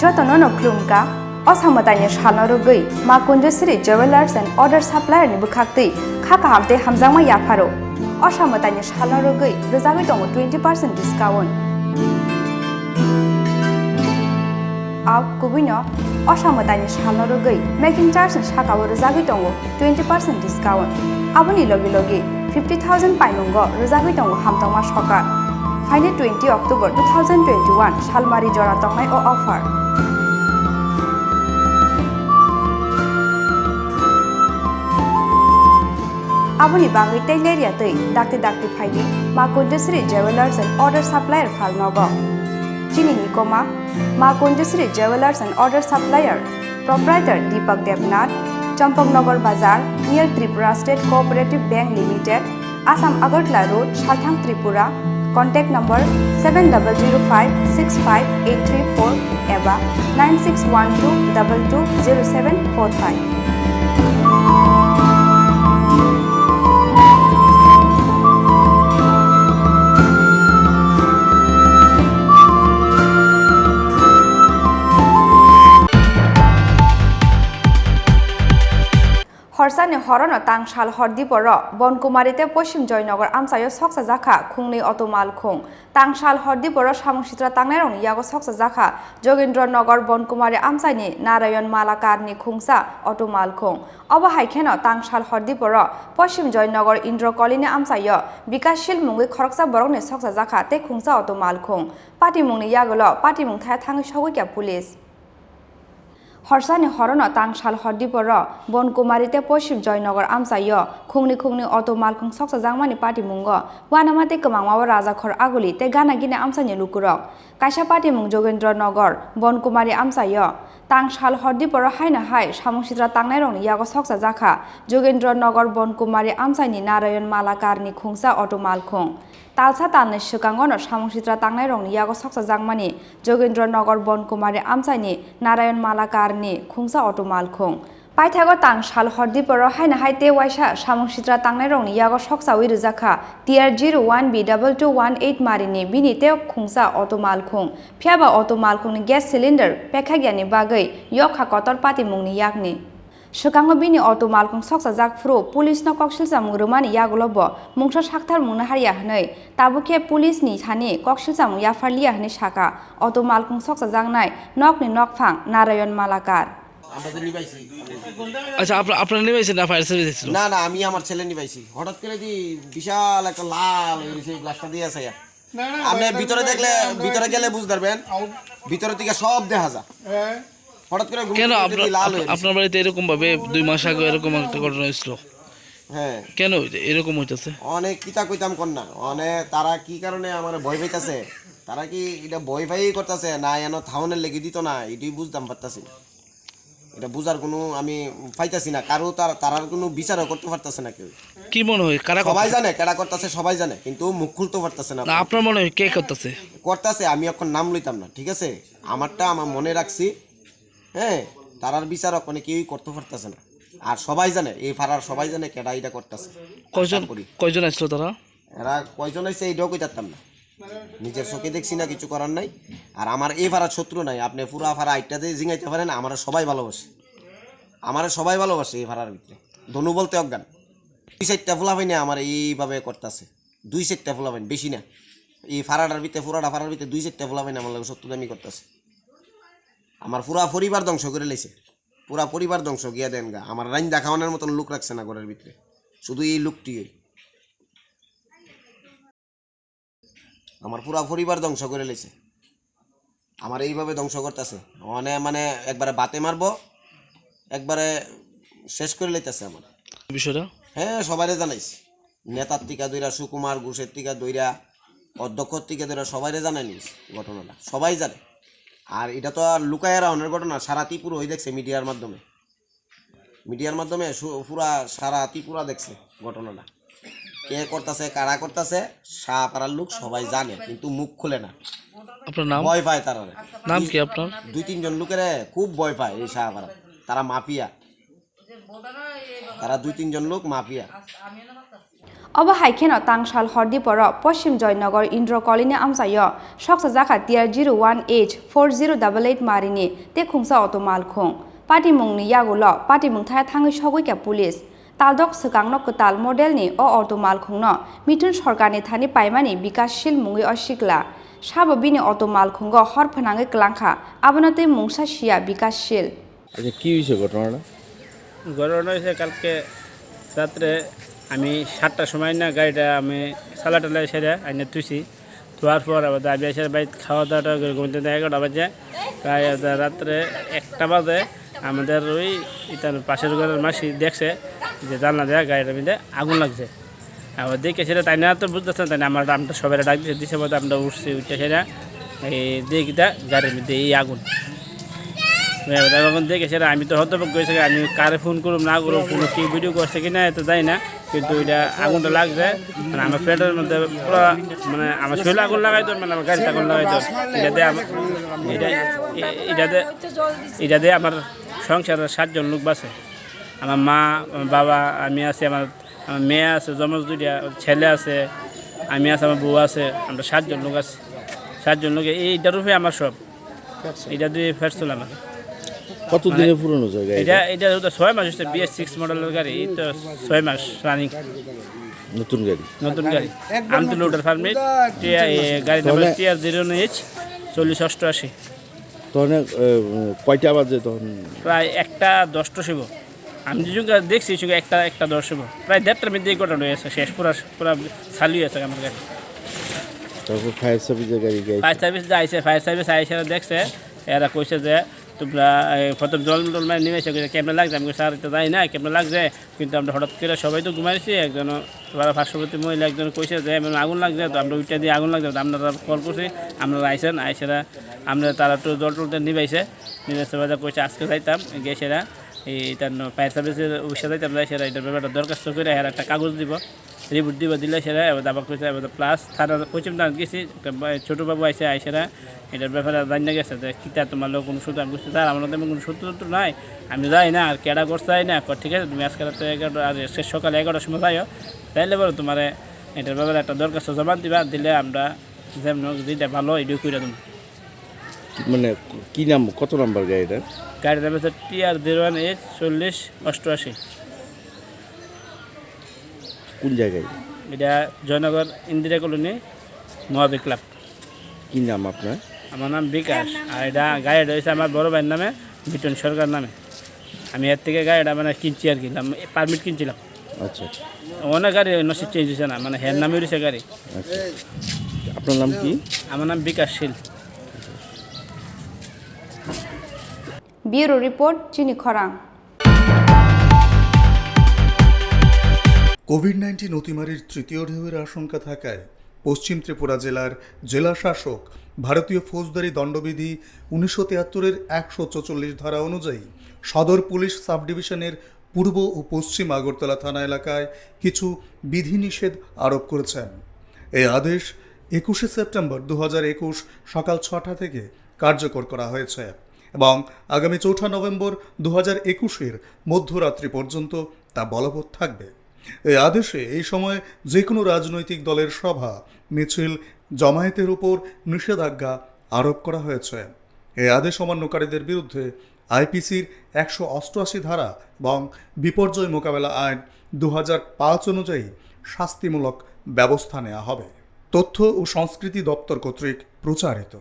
Jotono no klumka, Osamatanya Shalorugui, Makundusri Jewelers and Other Supplier Nibukakti, Kakahamte Hamzama Yaparo, Osamatanya Shalorugui, Rezavitongo 20% discount. Out Kubino, Osamatanya Shalorugui, making charge and Shakawa Rezavitongo 20% discount. Aboni Logi 50,000 Painungo, Rezavitongo Hamtama Shoka. Final 20 October 2021, Shalmari Joratongai o offer. Abuni bangi Taileria Tei, Dakti Faidi, Makundusri Jewelers and Other Supplier Falnogo. Chini Nikoma, Makundusri Jewelers and Other Supplier, Proprietor Deepak Devnath, Champongnagar Bazar, near Tripura State Cooperative Bank Limited, Assam Agartala Road, Shalthang Tripura. Contact number 7005658334 eva 9612220745. Horsani Horono Tangsal Diporo, Bankumari Poshim Joynagar Amchaio Sokchajakha, Khungni Oto Malkhung, Tangsal Diporo Samushitra Tangnerong Yago Sokchajakha, Jogendranagar Bankumari Amchaini, Narayan Malakarni Khongsa, Oto Malkhung. Oba Haikeno Tangsal Diporo, Poshim Joynagar Indro Colini Amchaio, Bikashil Mungi Khorang Boroni Sokchajakha, Te Khongsa Oto Malkhung, Pati Mungni Yagolo, Pati Mung Thang Shawika Police. Horsani Horono Tangsal Diporo, Bankumari Poshim Joynagar Amchaio, Khungni Oto Malkhung Sokchajangmani Pati Mungo, Wanamate Kamangwa Raja Khor Aguli, Te Gana Gine Amchani Lukurok, Kaisha Pati Mung Jogendranagar, Bankumari Amchaio, Tangsal Diporo Haina Hai, Samushitra Tangnerong Yago Sokchajakha, Jogendranagar Bankumari Amchaini Narayan Malakarni Khongsa Oto Malkhung. Talsa Talne Shukangono Samushitra Tangnerong Yago Sokchajangmani, Jogendranagar Bankumari Amchaini Narayan Malakarni Khongsa Oto Malkhung. Paithago Tangsal Diporo Haina Hai Te Waisha Samushitra Tangnerong Yago Sokchawi Rujaka, TR01B2218 Marini, Bini Te Khongsa Oto Malkhung, Piaba Oto Malkhung gas cylinder, Pekhagyani Bagai, Yokha Kotor Pati Mungni Yakni. Shukango Bini Oto Malkhung Sokchajak Fru, Police no Kokshil Samurumani Yagolobo, Mungsha Shaktar Munaharia Hanoi, Tabuke Police ni Hani, Kokshil Samu Yafarlia Hani Shaka, Oto Malkhung Sokchajangnai, Nokni Nokfang, Narayan Malakar. আচ্ছা আপনারা নিবেছেন না fire service ছিল না আমি আমার ছেলে নিবাইছি হঠাৎ করে দি বিশাল একটা লাল এই গ্লাসটা দিয়ে আছে আপনি ভিতরে গেলে বুঝতে পারবেন ভিতরে থেকে সব দেখা যায় হঠাৎ করে কেন আপনার বাড়িতে এরকম ভাবে 2 মাস আগে এরকম একটা ঘটনা হয়েছিল হ্যাঁ কেন এরকম হইতাছে অনেক কিতা কইতাম কোন না অনেক তারা কি কারণে আমার ভয় পাইতাছে তারা কি এটা ভয় পাই করতেছে না এনো থাউনের লেগে দিত না এটাই বুঝতাম পারতাছি না এটা বুঝার কোনো আমি পাইতাছি না কারো তারার কোনো বিচারও করতে পারতাছে না কেউ কি মনে হয় কারা সবাই জানে কেডা করতেছে সবাই জানে কিন্তু মুখ খুলতে পারতাছে না না আপনার মনে হয় কে করতেছে আমি এখন নাম লইতাম না ঠিক আছে আমারটা আমার মনে রাখছি হ্যাঁ তারার বিচারক মানে কেউই করতে পারতাছে না আর সবাই জানে এই পাড়ার সবাই জানে কেডা এটা করতেছে কয়জন আসলো তারা এরা কয়জন আইছে এইটাও কইতাম না নিজের চোখে দেখছি না কিছু করার নাই আর আমার এই পাড়ার শত্রু নাই আপনি পুরা পাড়া আইটাতে জিঙাইতে পারেন আমার সবাই ভালোবাসে এই পাড়ার ভিতরে ধনু বলতে অজ্ঞান 2-4টা ফুলাবাই না আমার এইভাবে করতেছে 2-4টা ফুলাবাই বেশি না এই পাড়াটার ভিতরে পুরাটা পাড়ার ভিতরে 2-4টা ফুলাবাই না আমার লাগে শত্রুতামি করতেছে আমার পুরা পরিবার ধ্বংস করে লাইছে পুরা পরিবার ধ্বংস গিয়া দেন গা আমার রাইন দেখানোর মতন লোক রাখছে না ঘরের ভিতরে শুধু এই লোকটি আমার পুরা পরিবার ধ্বংস করে লাইছে আমার এইভাবে ধ্বংস করতেছে মানে একবারে বাতে মারবো একবারে শেষ করে লাইতেছে আমার বিষয়টা হ্যাঁ সবাইরে জানাইছি নেতার টিকা দইরা সুকুমার ঘোষের টিকা দইরা অধ্যক্ষর টিকা দইরা সবাইরে জানাই নিস ঘটনাটা সবাই জানে আর এটা তো আর লুকায় রাউনের ঘটনা সারা ত্রিপুরা হয়ে দেখছে মিডিয়ার মাধ্যমে পুরা সারা ত্রিপুরা দেখছে ঘটনাটা কে করতেছে কারা করতেছে শাহপাড়ার লোক সবাই জানে কিন্তু মুখ খুলে না আপনার নাম ভয় পায় তারা নাম কি আপনার 2-3 জন লোকের খুব ভয় পায় এই শাহপাড়া তারা মাফিয়া তারা 2-3 জন লোক মাফিয়া অবহাইখেন তাংসাল হরদিপর পশ্চিম জয়নগর ইন্দ্র কলিনি আমচাইয় সকচাজাখা টিয়ার 01H4088 মারিনি তে খংসা অটো মালখং পাটিমুংনি ইয়াগুল পাটিমুং থায়া থাङै সগৈকা পুলিশ তালদক সকাংनो কতাল মডেলनि অটো মালখংनो মিথুন সরকারनि थानि पाइमानि विकासशील मुङै असिकला साबो बिनि अटो मालखुंग हर फनाङै क्लांखा आबनते मुंसा शिया विकासशील। আচ্ছা কি হয়েছে ঘটনাটা? ঘটনা হয়েছে কালকে রাত্রে আমি 7টার সময় না গাড়িটা আমি সালাটালা সেরে আইনে তুইছি ধোয়ার পর আবার দাবি এসে বাইক খাওয়া দাওয়াটা ঘুমতে 11টা বাজে প্রায় রাত্রে 1টা বাজে আমাদের ওই ইতার পাশের ঘরের মাসি দেখছে যে জানলা দেওয়া গাড়িটার মধ্যে আগুন লাগছে। আবার দেখে সেটা তাই না তো বুঝতেছেন তাই না আমার আমরা সবাই ডাক দিছে মতো আমরা উঠছি উঠে সেটা এই দেখিটা গাড়ির মধ্যে এই আগুন এখন দেখে সেটা আমি তো হতভম্ব করেছি আমি কারে ফোন করুম না করুম কোনো কি ভিডিও করছে কিনা এত যাই না কিন্তু এটা আগুনটা লাগছে মানে আমার পেটের মধ্যে পুরো মানে আমার শরীরে আগুন লাগাই তোর মানে আমার গাড়িতে আগুন লাগাই তোর এটা দিয়ে আমার সংসারের 7 জন লোক বাসে আমার মা আমার বাবা আমি আছি আমার মেয়ে আছে জমজ 2টা ছেলে আছে আমি আছে আমার বউ আছে আমরা 7 জন লোক আছি 7 জন লোক এইটার উপরে আমার সব এটা দিয়ে ফেরছিল আমার কত দিনের পুরনো জায়গা এটা 6 মাস হচ্ছে BS6 মডেলের গাড়ি এই তো 6 মাস রানিং নতুন গাড়ি আমতি লোডার ফার্মিট গাড়ি নাম্বার TR 09H4088 তখন কয়টা বাজে তখন? প্রায় 1:10 শিব আমি যখন দেখছি সঙ্গে 1:10 শিব প্রায় 1:30টার মধ্যে ঘটনা হয়েছে শেষ পুরা চালু আছে আমার গাড়ি। তারপর ফায়ার সার্ভিসের গাড়ি ফায়ার সার্ভিস যাইছে ফায়ার সার্ভিস আইসে দেখছে এরা কইছে যে তোমরা প্রথম জল মানে নেমেছে ক্যামেরা লাগছে আমি স্যার এটা যাই না ক্যামেরা লাগছে কিন্তু আমরা হঠাৎ করে সবাই তো ঘুমাইছি একজন পার্শ্ববর্তী মহিলা একজন কইছে যে আগুন লাগছে তো আমরা ওইটা দিয়ে আগুন লাগছে আমরা কল করছি আপনারা আইসেন আইসেরা আমরা তারা একটু জল টলতে নিবাইছে বাজার কইছে আজকে যাইতাম গেছেরা এই তার ফায়ার সার্ভিসের অফিসে যাইতাম যাই সেরা এটার ব্যাপারটা দরখাস্ত করে এরা একটা কাগজ দিব রিপোর্ট দিব দিলে সেরা এবার আবার কইছে এবার প্লাস থানা পশ্চিম থানা গেছি ছোটোবাবু আইসে আইসেরা এটার ব্যাপারে জানিয়ে গেছে যে কিতা তোমার লোক কোনো সূত্র আমি বুঝতে স্যার আমার তেমন কোনো সূত্র নাই আমি যাই না আর কেডা করতে যাই না ঠিক আছে তুমি আজকে রাতে 11টা আর শেষ সকালে 11টার সময় যাইও তাইলে বলো তোমার এটার ব্যাপারে একটা দরখাস্ত জমা দিবা দিলে আমরা যেমন যেটা ভালো এটাও করে দেবো। মানে কি নাম কত নাম্বার গাড়িটা? গাড়ির নাম হচ্ছে TR 01H4088 কোন জায়গায়? এটা জয়নগর ইন্দিরা কলোনি মহাবীর ক্লাব। কি নাম আপনার? আমার নাম বিকাশ আর এটা গাড়িটা হয়েছে আমার বড় ভাইয়ের নামে বিটন সরকার নামে। আমি এর থেকে গাড়িটা মানে কিনছি আর কি পারমিট কিনছিলাম। আচ্ছা অনেক গাড়ি নসিব চেঞ্জ হয়েছে না মানে হের নামে রয়েছে গাড়ি। আচ্ছা আপনার নাম কি? আমার নাম বিকাশশীল। ব্যুরো রিপোর্ট চিনি খরাং। কোভিড-19 অতিমারির তৃতীয় ঢেউয়ের আশঙ্কা থাকায় পশ্চিম ত্রিপুরা জেলার জেলা শাসক ভারতীয় ফৌজদারি দণ্ডবিধি 1973-এর 144 ধারা অনুযায়ী সদর পুলিশ সাব ডিভিশনের পূর্ব ও পশ্চিম আগরতলা থানা এলাকায় কিছু বিধিনিষেধ আরোপ করেছেন। এই আদেশ 21শে সেপ্টেম্বর 2021 সকাল 6টা থেকে কার্যকর করা হয়েছে এবং আগামী 4 নভেম্বর 2021-এর মধ্যরাত্রি পর্যন্ত তা বলবৎ থাকবে। এই আদেশে এই সময় যে কোনো রাজনৈতিক দলের সভা মিছিল জমায়েতের উপর নিষেধাজ্ঞা আরোপ করা হয়েছে। এই আদেশ অমান্যকারীদের বিরুদ্ধে আইপিসির 188 ধারা এবং বিপর্যয় মোকাবেলা আইন 2005 অনুযায়ী শাস্তিমূলক ব্যবস্থা নেওয়া হবে। তথ্য ও সংস্কৃতি দপ্তর কর্তৃক প্রচারিত।